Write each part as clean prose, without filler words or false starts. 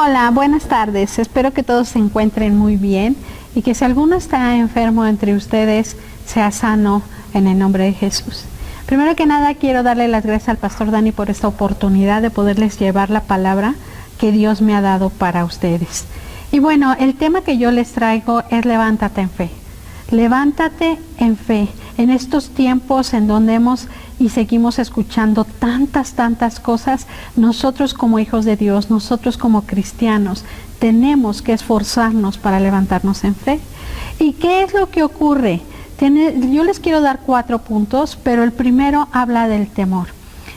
Hola, buenas tardes. Espero que todos se encuentren muy bien y que si alguno está enfermo entre ustedes, sea sano en el nombre de Jesús. Primero que nada, quiero darle las gracias al pastor Dani por esta oportunidad de poderles llevar la palabra que Dios me ha dado para ustedes. Y bueno, el tema que yo les traigo es levántate en fe. Levántate en fe. En estos tiempos en donde hemos y seguimos escuchando tantas cosas, nosotros como hijos de Dios, nosotros como cristianos, tenemos que esforzarnos para levantarnos en fe. ¿Y qué es lo que ocurre? Yo les quiero dar 4 puntos, pero el primero habla del temor.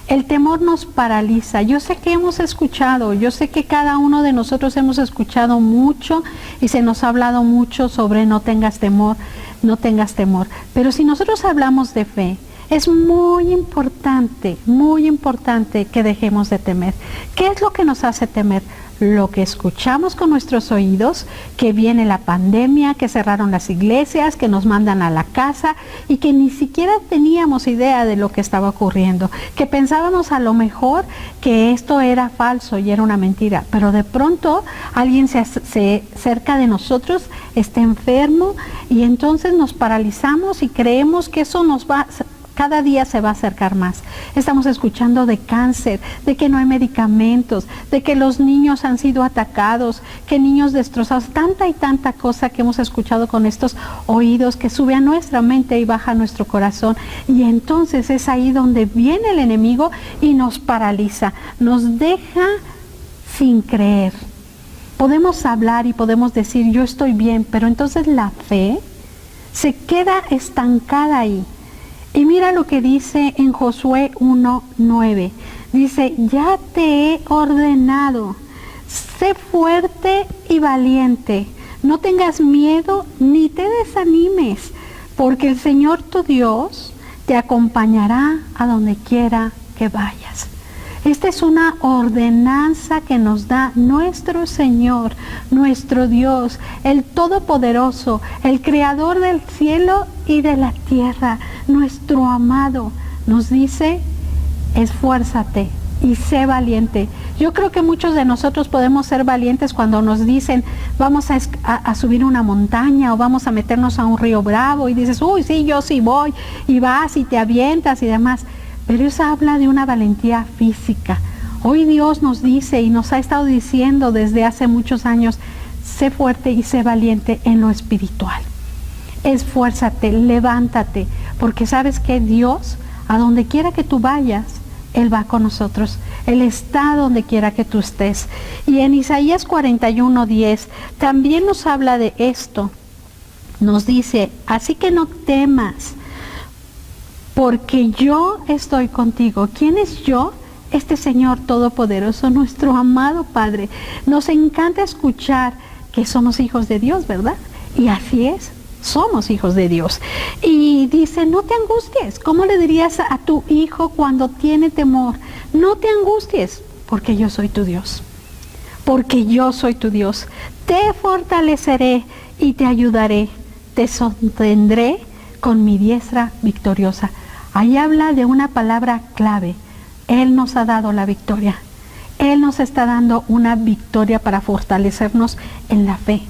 El temor nos paraliza. Yo sé que hemos escuchado, yo sé que cada uno de nosotros hemos escuchado mucho y se nos ha hablado mucho sobre no tengas temor, no tengas temor. Pero si nosotros hablamos de fe, es muy importante que dejemos de temer. ¿Qué es lo que nos hace temer? Lo que escuchamos con nuestros oídos, que viene la pandemia, que cerraron las iglesias, que nos mandan a la casa y que ni siquiera teníamos idea de lo que estaba ocurriendo, que pensábamos a lo mejor que esto era falso y era una mentira, pero de pronto alguien cerca de nosotros está enfermo y entonces nos paralizamos y creemos que eso cada día se va a acercar más. Estamos escuchando de cáncer, de que no hay medicamentos, de que los niños han sido atacados, que niños destrozados, tanta cosa que hemos escuchado con estos oídos que sube a nuestra mente y baja a nuestro corazón. Y entonces es ahí donde viene el enemigo y nos paraliza, nos deja sin creer. Podemos hablar y podemos decir yo estoy bien, pero entonces la fe se queda estancada ahí. Y mira lo que dice en Josué 1:9. Dice, ya te he ordenado, sé fuerte y valiente, no tengas miedo ni te desanimes, porque el Señor tu Dios te acompañará a donde quiera que vayas. Esta es una ordenanza que nos da nuestro Señor, nuestro Dios, el Todopoderoso, el Creador del cielo y de la tierra, nuestro amado. Nos dice, esfuérzate y sé valiente. Yo creo que muchos de nosotros podemos ser valientes cuando nos dicen, vamos a subir una montaña o vamos a meternos a un río bravo y dices, uy, sí, yo sí voy, y vas y te avientas y demás. Pero eso habla de una valentía física. Hoy Dios nos dice y nos ha estado diciendo desde hace muchos años, sé fuerte y sé valiente en lo espiritual. Esfuérzate, levántate, porque sabes que Dios, a donde quiera que tú vayas, Él va con nosotros. Él está donde quiera que tú estés. Y en Isaías 41:10 también nos habla de esto. Nos dice, así que no temas, porque yo estoy contigo. ¿Quién es yo? Este Señor Todopoderoso, nuestro amado Padre. Nos encanta escuchar que somos hijos de Dios, ¿verdad? Y así es, somos hijos de Dios. Y dice, no te angusties. ¿Cómo le dirías a tu hijo cuando tiene temor? No te angusties, porque yo soy tu Dios. Porque yo soy tu Dios. Te fortaleceré y te ayudaré. Te sostendré con mi diestra victoriosa. Ahí habla de una palabra clave. Él nos ha dado la victoria. Él nos está dando una victoria para fortalecernos en la fe.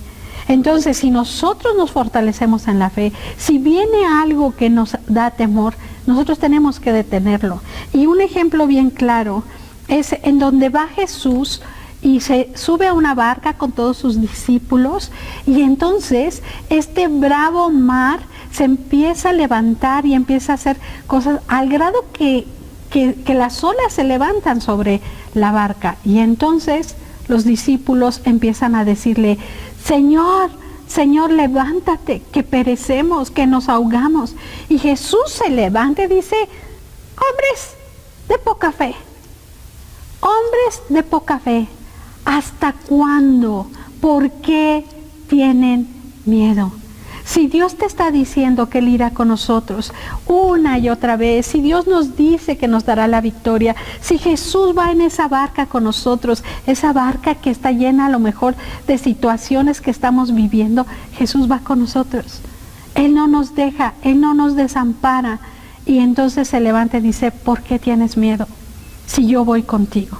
Entonces, si nosotros nos fortalecemos en la fe, si viene algo que nos da temor, nosotros tenemos que detenerlo. Y un ejemplo bien claro es en donde va Jesús y se sube a una barca con todos sus discípulos y entonces este bravo mar se empieza a levantar y empieza a hacer cosas al grado que las olas se levantan sobre la barca. Y entonces los discípulos empiezan a decirle, Señor, Señor, levántate, que perecemos, que nos ahogamos. Y Jesús se levanta y dice, hombres de poca fe, hombres de poca fe, ¿hasta cuándo? ¿Por qué tienen miedo? Si Dios te está diciendo que Él irá con nosotros una y otra vez, si Dios nos dice que nos dará la victoria, si Jesús va en esa barca con nosotros, esa barca que está llena a lo mejor de situaciones que estamos viviendo, Jesús va con nosotros. Él no nos deja, Él no nos desampara. Y entonces se levanta y dice, ¿por qué tienes miedo? Si yo voy contigo.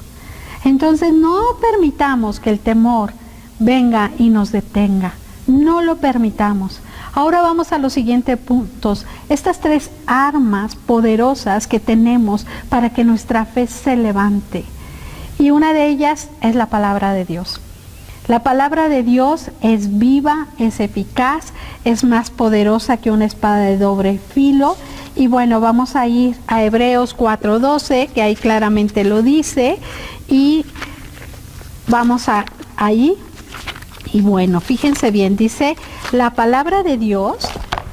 Entonces no permitamos que el temor venga y nos detenga. No lo permitamos. Ahora vamos a los siguientes puntos. Estas 3 armas poderosas que tenemos para que nuestra fe se levante. Y una de ellas es la palabra de Dios. La palabra de Dios es viva, es eficaz, es más poderosa que una espada de doble filo. Y bueno, vamos a ir a Hebreos 4:12, que ahí claramente lo dice. Y vamos ahí. Y bueno, fíjense bien, dice, la palabra de Dios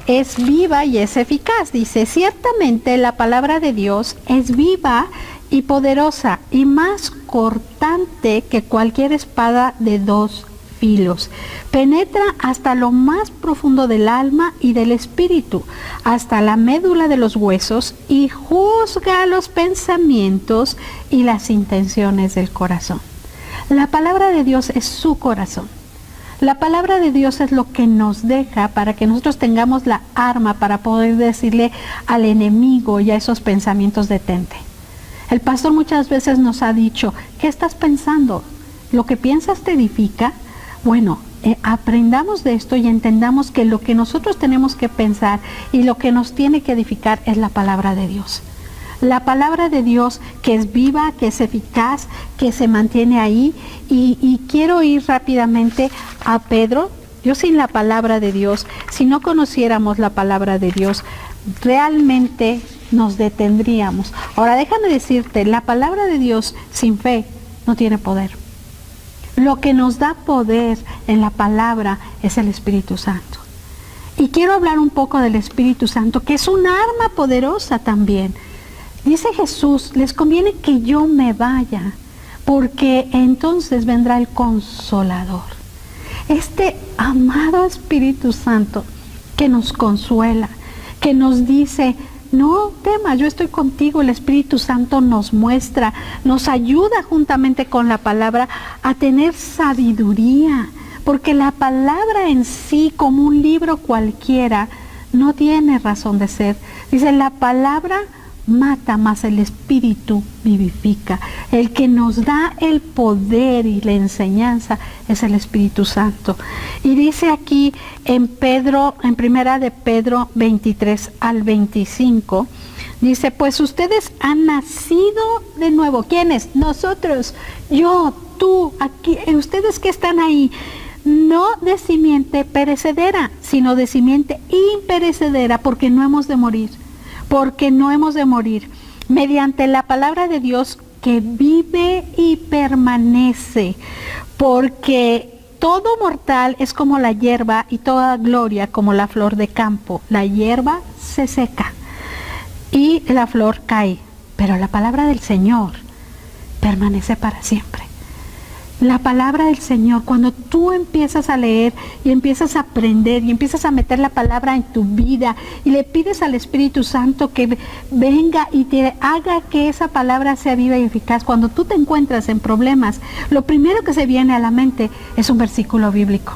es viva y es eficaz. Dice, ciertamente la palabra de Dios es viva y poderosa y más cortante que cualquier espada de 2 filos. Penetra hasta lo más profundo del alma y del espíritu, hasta la médula de los huesos, y juzga los pensamientos y las intenciones del corazón. La palabra de Dios es su corazón. La palabra de Dios es lo que nos deja para que nosotros tengamos la arma para poder decirle al enemigo y a esos pensamientos: detente. El pastor muchas veces nos ha dicho, ¿qué estás pensando? ¿Lo que piensas te edifica? Bueno, aprendamos de esto y entendamos que lo que nosotros tenemos que pensar y lo que nos tiene que edificar es la palabra de Dios. La palabra de Dios, que es viva, que es eficaz, que se mantiene ahí. Y quiero ir rápidamente a Pedro. Yo sin la palabra de Dios, si no conociéramos la palabra de Dios, realmente nos detendríamos. Ahora déjame decirte, la palabra de Dios sin fe no tiene poder. Lo que nos da poder en la palabra es el Espíritu Santo. Y quiero hablar un poco del Espíritu Santo, que es un arma poderosa también. Dice Jesús, les conviene que yo me vaya, porque entonces vendrá el Consolador. Este amado Espíritu Santo que nos consuela, que nos dice, no temas, yo estoy contigo. El Espíritu Santo nos muestra, nos ayuda juntamente con la palabra a tener sabiduría, porque la palabra en sí, como un libro cualquiera, no tiene razón de ser. Dice, la palabra mata, mas el Espíritu vivifica. El que nos da el poder y la enseñanza es el Espíritu Santo. Y dice aquí en primera de Pedro 23 al 25, dice, pues ustedes han nacido de nuevo. ¿Quiénes? Nosotros, yo, tú, aquí, ustedes que están ahí. No de simiente perecedera, sino de simiente imperecedera, porque no hemos de morir. Porque no hemos de morir, mediante la palabra de Dios que vive y permanece, porque todo mortal es como la hierba y toda gloria como la flor de campo. La hierba se seca y la flor cae, pero la palabra del Señor permanece para siempre. La palabra del Señor, cuando tú empiezas a leer y empiezas a aprender y empiezas a meter la palabra en tu vida y le pides al Espíritu Santo que venga y te haga que esa palabra sea viva y eficaz, cuando tú te encuentras en problemas, lo primero que se viene a la mente es un versículo bíblico.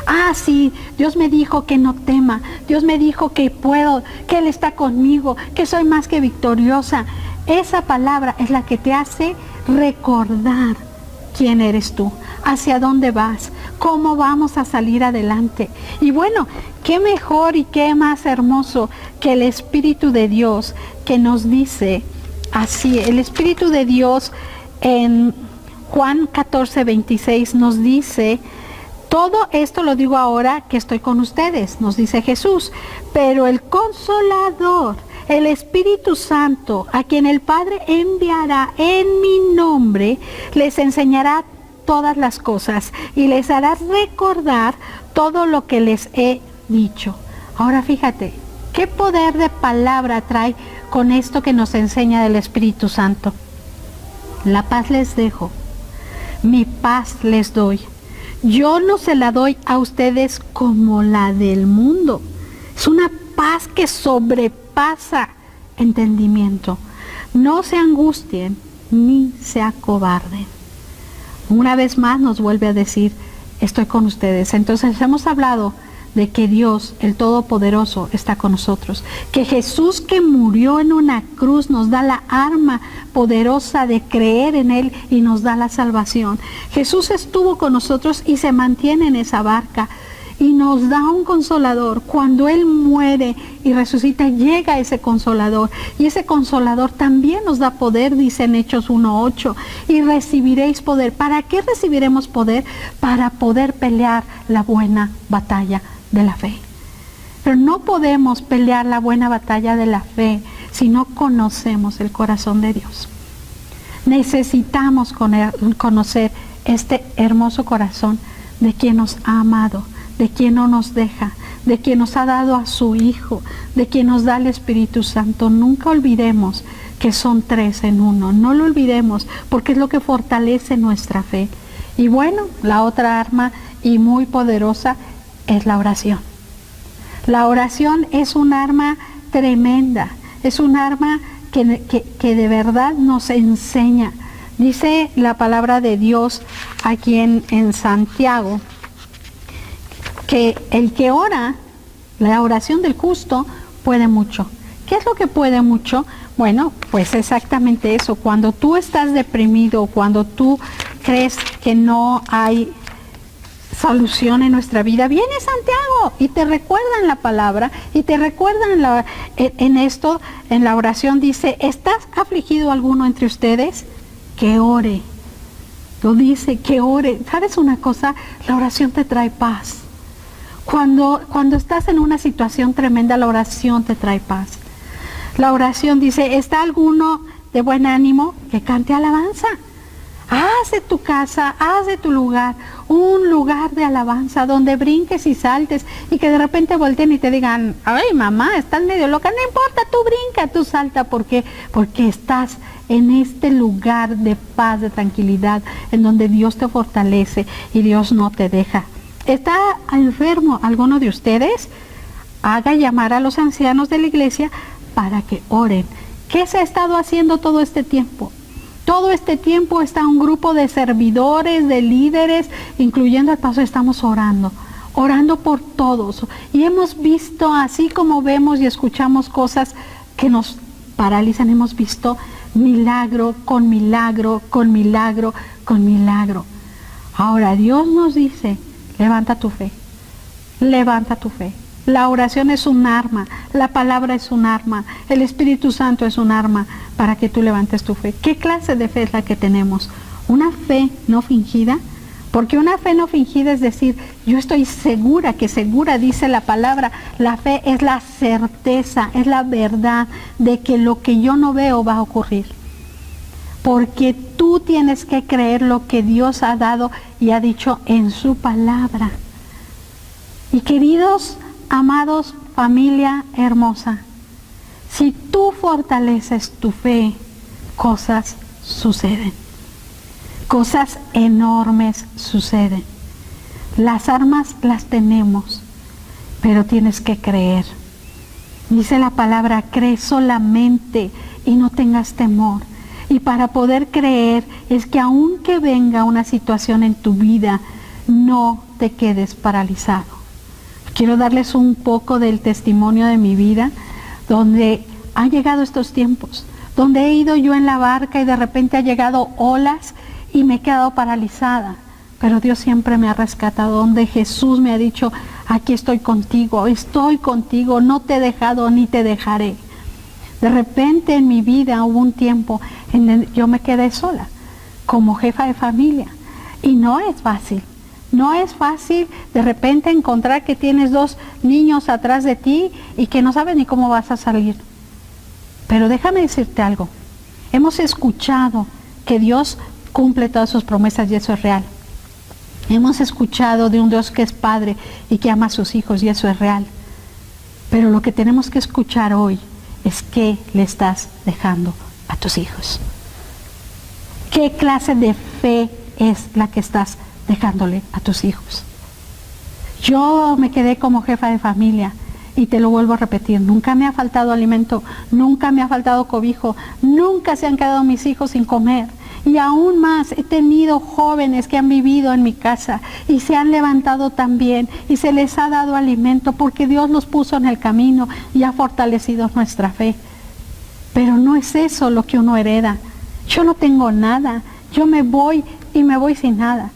Ah, sí, Dios me dijo que no tema, Dios me dijo que puedo, que Él está conmigo, que soy más que victoriosa. Esa palabra es la que te hace recordar quién eres tú, hacia dónde vas, cómo vamos a salir adelante. Y bueno, qué mejor y qué más hermoso que el Espíritu de Dios que nos dice así. El Espíritu de Dios en Juan 14:26 nos dice, todo esto lo digo ahora que estoy con ustedes, nos dice Jesús, pero el Consolador, el Espíritu Santo, a quien el Padre enviará en mi nombre, les enseñará todas las cosas y les hará recordar todo lo que les he dicho. Ahora fíjate, ¿qué poder de palabra trae con esto que nos enseña del Espíritu Santo? La paz les dejo, mi paz les doy. Yo no se la doy a ustedes como la del mundo. Es una paz que sobrepasa entendimiento. No se angustien ni se acobarden. Una vez más nos vuelve a decir, estoy con ustedes. Entonces hemos hablado de que Dios, el Todopoderoso, está con nosotros. Que Jesús, que murió en una cruz, nos da la arma poderosa de creer en Él y nos da la salvación. Jesús estuvo con nosotros y se mantiene en esa barca y nos da un consolador. Cuando Él muere y resucita, llega ese consolador. Y ese consolador también nos da poder, dice en Hechos 1:8. Y recibiréis poder. ¿Para qué recibiremos poder? Para poder pelear la buena batalla de la fe. Pero no podemos pelear la buena batalla de la fe si no conocemos el corazón de Dios. Necesitamos conocer este hermoso corazón de quien nos ha amado, de quien no nos deja, de quien nos ha dado a su Hijo, de quien nos da el Espíritu Santo. Nunca olvidemos que son 3 en 1. No lo olvidemos, porque es lo que fortalece nuestra fe. Y bueno, la otra arma y muy poderosa es la oración. La oración es un arma tremenda, es un arma que de verdad nos enseña. Dice la palabra de Dios aquí en Santiago, que el que ora, la oración del justo, puede mucho. ¿Qué es lo que puede mucho? Bueno, pues exactamente eso. Cuando tú estás deprimido, cuando tú crees que no hay solución en nuestra vida, viene Santiago y te recuerda en la palabra y te recuerda en esto, en la oración. Dice, ¿estás afligido alguno entre ustedes? Que ore. Lo dice, que ore. ¿Sabes una cosa? La oración te trae paz. Cuando estás en una situación tremenda, la oración te trae paz. La oración dice, ¿está alguno de buen ánimo? Que cante alabanza. Haz de tu casa, haz de tu lugar un lugar de alabanza donde brinques y saltes y que de repente volteen y te digan, ay mamá, estás medio loca. No importa, tú brinca, tú salta. ¿Por qué? Porque estás en este lugar de paz, de tranquilidad, en donde Dios te fortalece y Dios no te deja. ¿Está enfermo alguno de ustedes? Haga llamar a los ancianos de la iglesia para que oren. ¿Qué se ha estado haciendo todo este tiempo? Todo este tiempo está un grupo de servidores, de líderes, incluyendo al pastor, estamos orando por todos. Y hemos visto, así como vemos y escuchamos cosas que nos paralizan, hemos visto milagro con milagro, con milagro, con milagro. Ahora Dios nos dice, levanta tu fe, levanta tu fe. La oración es un arma, la palabra es un arma, el Espíritu Santo es un arma para que tú levantes tu fe. ¿Qué clase de fe es la que tenemos? ¿Una fe no fingida? Porque una fe no fingida es decir, yo estoy segura, que segura dice la palabra, la fe es la certeza, es la verdad de que lo que yo no veo va a ocurrir. Porque tú tienes que creer lo que Dios ha dado y ha dicho en su palabra. Y queridos, amados, familia hermosa, si tú fortaleces tu fe, cosas suceden. Cosas enormes suceden. Las armas las tenemos, pero tienes que creer. Dice la palabra, cree solamente y no tengas temor. Y para poder creer es que aunque venga una situación en tu vida, no te quedes paralizado. Quiero darles un poco del testimonio de mi vida, donde han llegado estos tiempos, donde he ido yo en la barca y de repente ha llegado olas y me he quedado paralizada. Pero Dios siempre me ha rescatado, donde Jesús me ha dicho, aquí estoy contigo, no te he dejado ni te dejaré. De repente en mi vida hubo un tiempo en el que yo me quedé sola, como jefa de familia, y no es fácil. No es fácil de repente encontrar que tienes 2 niños atrás de ti y que no sabes ni cómo vas a salir. Pero déjame decirte algo. Hemos escuchado que Dios cumple todas sus promesas y eso es real. Hemos escuchado de un Dios que es Padre y que ama a sus hijos y eso es real. Pero lo que tenemos que escuchar hoy es qué le estás dejando a tus hijos. ¿Qué clase de fe es la que estás dejándole a tus hijos? Yo me quedé como jefa de familia y te lo vuelvo a repetir, nunca me ha faltado alimento, nunca me ha faltado cobijo, nunca se han quedado mis hijos sin comer. Y aún más, he tenido jóvenes que han vivido en mi casa y se han levantado también y se les ha dado alimento porque Dios los puso en el camino y ha fortalecido nuestra fe. Pero no es eso lo que uno hereda. Yo no tengo nada, yo me voy y me voy sin nada.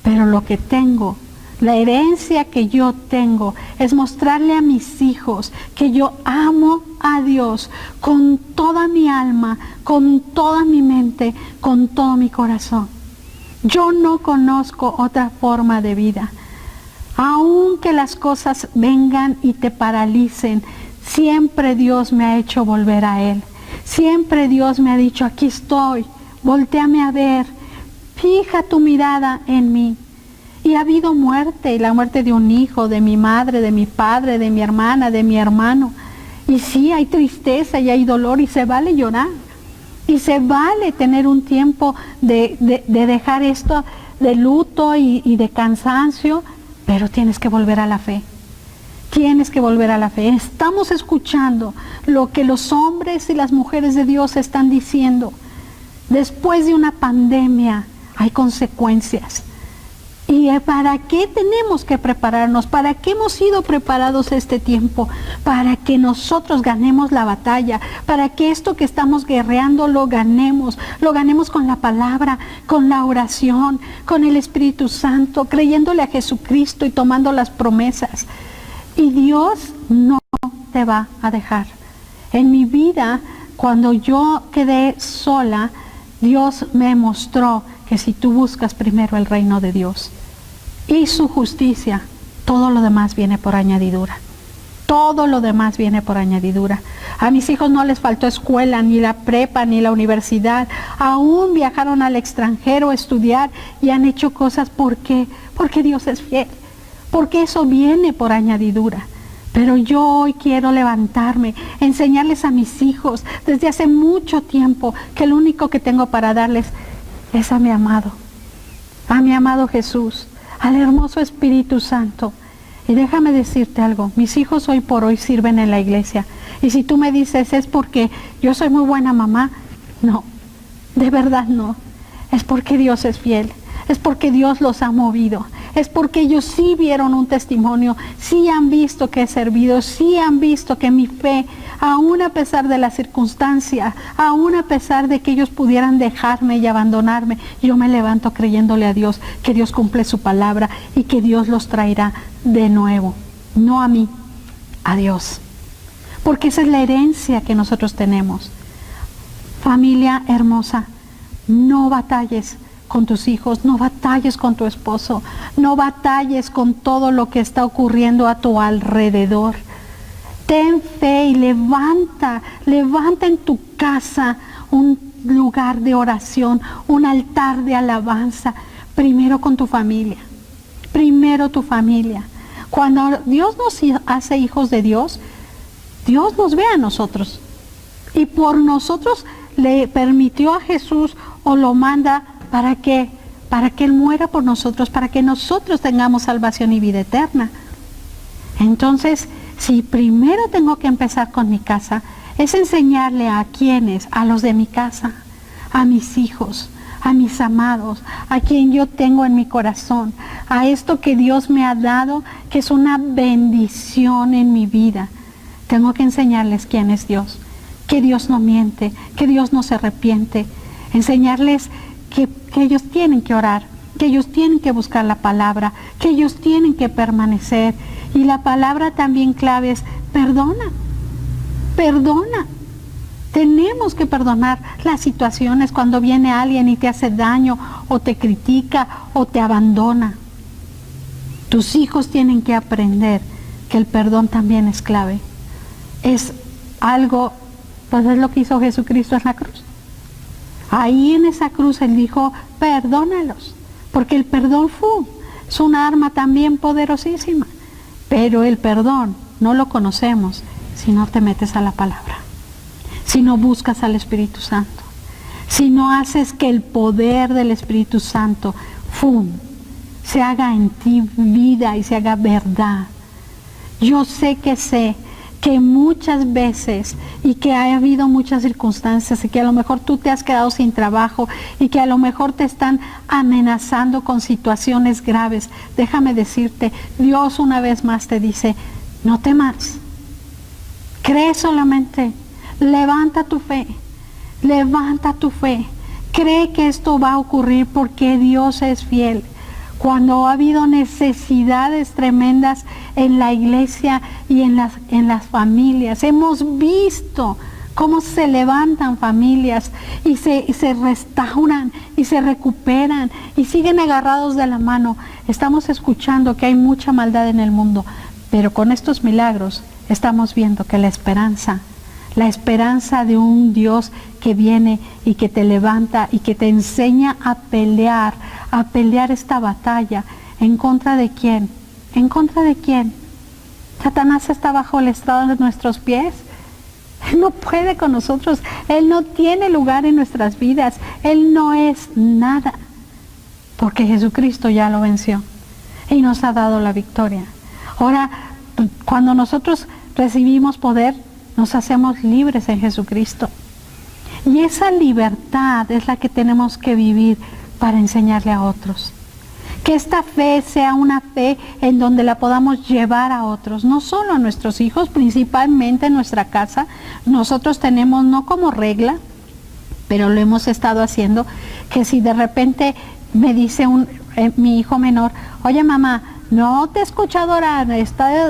Pero lo que tengo, la herencia que yo tengo, es mostrarle a mis hijos que yo amo a Dios con toda mi alma, con toda mi mente, con todo mi corazón. Yo no conozco otra forma de vida. Aunque las cosas vengan y te paralicen, siempre Dios me ha hecho volver a Él. Siempre Dios me ha dicho, aquí estoy, voltéame a ver, fija tu mirada en mí. Y ha habido muerte, y la muerte de un hijo, de mi madre, de mi padre, de mi hermana, de mi hermano. Y sí, hay tristeza y hay dolor y se vale llorar. Y se vale tener un tiempo de dejar esto de luto y de cansancio, pero tienes que volver a la fe. Tienes que volver a la fe. Estamos escuchando lo que los hombres y las mujeres de Dios están diciendo. Después de una pandemia hay consecuencias. ¿Y para qué tenemos que prepararnos? ¿Para qué hemos sido preparados este tiempo? Para que nosotros ganemos la batalla, para que esto que estamos guerreando lo ganemos con la palabra, con la oración, con el Espíritu Santo, creyéndole a Jesucristo y tomando las promesas. Y Dios no te va a dejar. En mi vida, cuando yo quedé sola, Dios me mostró que si tú buscas primero el reino de Dios y su justicia, todo lo demás viene por añadidura. Todo lo demás viene por añadidura. A mis hijos no les faltó escuela, ni la prepa, ni la universidad. Aún viajaron al extranjero a estudiar y han hecho cosas. ¿Por qué? Porque Dios es fiel. Porque eso viene por añadidura. Pero yo hoy quiero levantarme, enseñarles a mis hijos desde hace mucho tiempo que lo único que tengo para darles es a mi amado Jesús, al hermoso Espíritu Santo. Y déjame decirte algo, mis hijos hoy por hoy sirven en la iglesia. Y si tú me dices, es porque yo soy muy buena mamá, no, de verdad no. Es porque Dios es fiel, es porque Dios los ha movido, es porque ellos sí vieron un testimonio, sí han visto que he servido, sí han visto que mi fe, aún a pesar de la circunstancia, aún a pesar de que ellos pudieran dejarme y abandonarme, yo me levanto creyéndole a Dios, que Dios cumple su palabra y que Dios los traerá de nuevo, no a mí, a Dios. Porque esa es la herencia que nosotros tenemos. Familia hermosa, no batalles con tus hijos, no batalles con tu esposo, no batalles con todo lo que está ocurriendo a tu alrededor. Ten fe y levanta en tu casa un lugar de oración, un altar de alabanza, primero con tu familia, primero tu familia. Cuando Dios nos hace hijos de Dios, Dios nos ve a nosotros y por nosotros le permitió a Jesús o lo manda. ¿Para qué? Para que Él muera por nosotros, para que nosotros tengamos salvación y vida eterna. Entonces, si primero tengo que empezar con mi casa, es enseñarle a quienes, a los de mi casa, a mis hijos, a mis amados, a quien yo tengo en mi corazón, a esto que Dios me ha dado, que es una bendición en mi vida. Tengo que enseñarles quién es Dios, que Dios no miente, que Dios no se arrepiente, enseñarles que ellos tienen que orar, que ellos tienen que buscar la palabra, que ellos tienen que permanecer. Y la palabra también clave es perdona, perdona. Tenemos que perdonar las situaciones cuando viene alguien y te hace daño o te critica o te abandona. Tus hijos tienen que aprender que el perdón también es clave. Es algo, pues es lo que hizo Jesucristo en la cruz. Ahí en esa cruz Él dijo, perdónalos, porque el perdón es una arma también poderosísima. Pero el perdón no lo conocemos si no te metes a la palabra, si no buscas al Espíritu Santo, si no haces que el poder del Espíritu Santo se haga en ti vida y se haga verdad. Yo sé que muchas veces y que ha habido muchas circunstancias y que a lo mejor tú te has quedado sin trabajo y que a lo mejor te están amenazando con situaciones graves. Déjame decirte, Dios una vez más te dice, no temas, cree solamente, levanta tu fe, cree que esto va a ocurrir porque Dios es fiel. Cuando ha habido necesidades tremendas en la iglesia y en las familias, hemos visto cómo se levantan familias y se restauran y se recuperan y siguen agarrados de la mano. Estamos escuchando que hay mucha maldad en el mundo, pero con estos milagros estamos viendo que la esperanza de un Dios que viene y que te levanta y que te enseña a pelear esta batalla. ¿En contra de quién? ¿En contra de quién? Satanás está bajo el estrado de nuestros pies. Él no puede con nosotros. Él no tiene lugar en nuestras vidas. Él no es nada. Porque Jesucristo ya lo venció y nos ha dado la victoria. Ahora, cuando nosotros recibimos poder, nos hacemos libres en Jesucristo. Y esa libertad es la que tenemos que vivir para enseñarle a otros. Que esta fe sea una fe en donde la podamos llevar a otros, no solo a nuestros hijos, principalmente en nuestra casa. Nosotros tenemos, no como regla, pero lo hemos estado haciendo, que si de repente me dice mi hijo menor, oye mamá, no te he escuchado orar,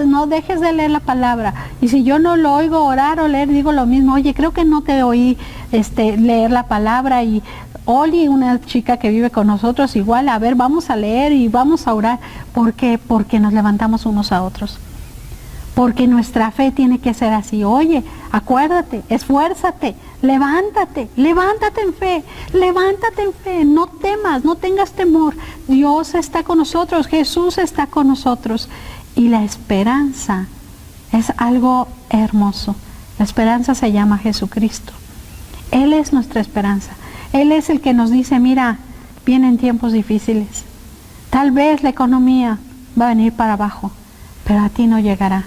no dejes de leer la palabra. Y si yo no lo oigo orar o leer, digo lo mismo, oye, creo que no te oí leer la palabra. Y Oli, una chica que vive con nosotros, igual, a ver, vamos a leer y vamos a orar. ¿Por qué? Porque nos levantamos unos a otros. Porque nuestra fe tiene que ser así. Oye, acuérdate, esfuérzate, levántate en fe, no temas, no tengas temor. Dios está con nosotros, Jesús está con nosotros. Y la esperanza es algo hermoso. La esperanza se llama Jesucristo. Él es nuestra esperanza. Él es el que nos dice, mira, vienen tiempos difíciles. Tal vez la economía va a venir para abajo, pero a ti no llegará.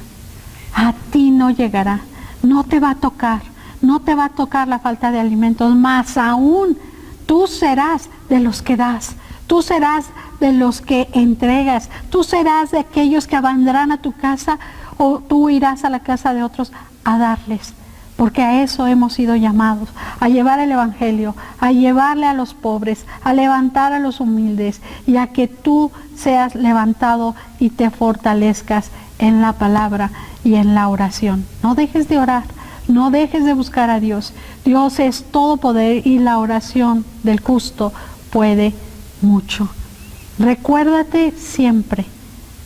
A ti no llegará, no te va a tocar la falta de alimentos, más aún tú serás de los que das, tú serás de los que entregas, tú serás de aquellos que vendrán a tu casa o tú irás a la casa de otros a darles, porque a eso hemos sido llamados, a llevar el evangelio, a llevarle a los pobres, a levantar a los humildes y a que tú seas levantado y te fortalezcas en la palabra y en la oración. No dejes de orar, no dejes de buscar a Dios. Dios es todo poder y la oración del justo puede mucho. Recuérdate siempre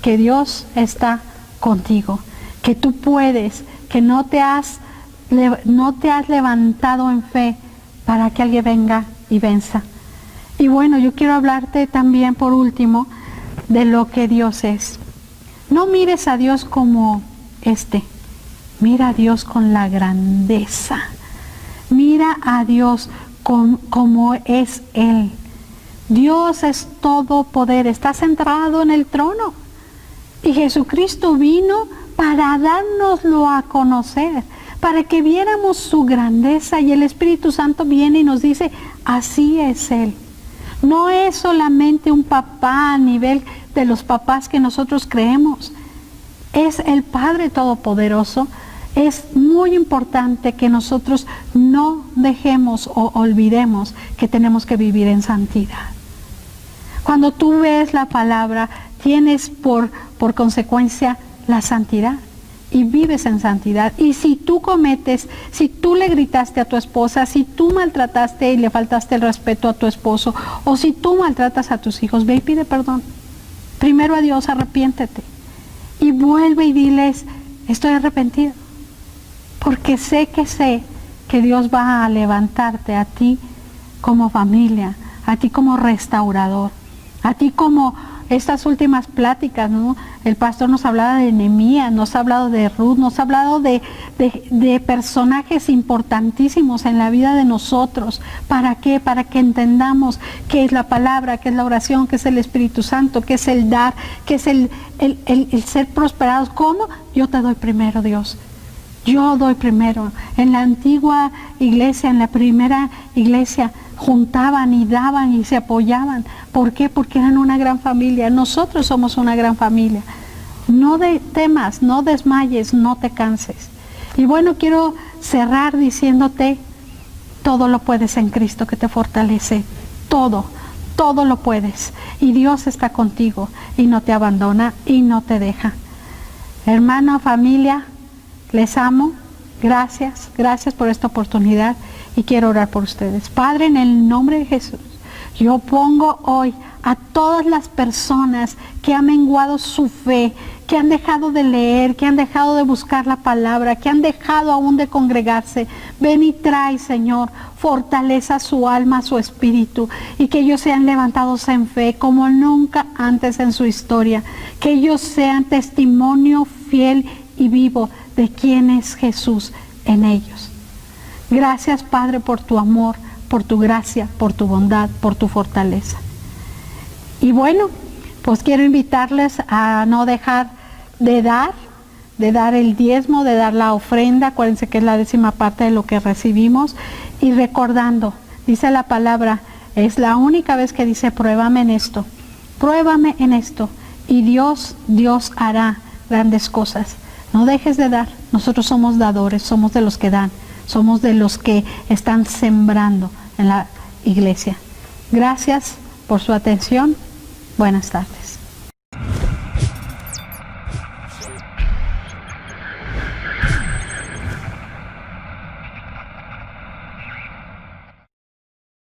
que Dios está contigo, que tú puedes, que no te has levantado en fe para que alguien venga y venza. Y bueno, yo quiero hablarte también por último de lo que Dios es. No mires a Dios como mira a Dios con la grandeza. Mira a Dios como es Él. Dios es todo poder, está centrado en el trono. Y Jesucristo vino para dárnoslo a conocer, para que viéramos su grandeza, y el Espíritu Santo viene y nos dice, así es Él. No es solamente un papá a nivel de los papás que nosotros creemos. Es el Padre Todopoderoso. Es muy importante que nosotros no dejemos o olvidemos que tenemos que vivir en santidad. Cuando tú ves la palabra, tienes por consecuencia la santidad y vives en santidad. Y si tú si tú le gritaste a tu esposa, si tú maltrataste y le faltaste el respeto a tu esposo, o si tú maltratas a tus hijos, ve y pide perdón. Primero a Dios, arrepiéntete. Y vuelve y diles, estoy arrepentido. Porque sé que Dios va a levantarte a ti como familia, a ti como restaurador, a ti como estas últimas pláticas, ¿no? El pastor nos hablaba de Nehemías, nos ha hablado de Ruth, nos ha hablado de personajes importantísimos en la vida de nosotros. ¿Para qué? Para que entendamos qué es la palabra, qué es la oración, qué es el Espíritu Santo, qué es el dar, qué es el ser prosperados. ¿Cómo? Yo te doy primero, Dios. Yo doy primero. En la antigua iglesia, en la primera iglesia, juntaban y daban y se apoyaban. ¿Por qué? Porque eran una gran familia. Nosotros somos una gran familia. No temas, no desmayes, no te canses. Y bueno, quiero cerrar diciéndote, todo lo puedes en Cristo que te fortalece. Todo lo puedes. Y Dios está contigo y no te abandona y no te deja. Hermano, familia, les amo. Gracias por esta oportunidad y quiero orar por ustedes. Padre, en el nombre de Jesús, yo pongo hoy a todas las personas que han menguado su fe, que han dejado de leer, que han dejado de buscar la palabra, que han dejado aún de congregarse. Ven y trae, Señor, fortaleza su alma, su espíritu, y que ellos sean levantados en fe como nunca antes en su historia. Que ellos sean testimonio fiel y vivo de quién es Jesús en ellos. Gracias, Padre, por tu amor, por tu gracia, por tu bondad, por tu fortaleza. Y bueno, pues quiero invitarles a no dejar de dar el diezmo, de dar la ofrenda. Acuérdense que es la 10ª parte de lo que recibimos. Y recordando, dice la palabra, es la única vez que dice, pruébame en esto, y Dios hará grandes cosas. No dejes de dar. Nosotros somos dadores, somos de los que dan, somos de los que están sembrando en la iglesia. Gracias por su atención. Buenas tardes.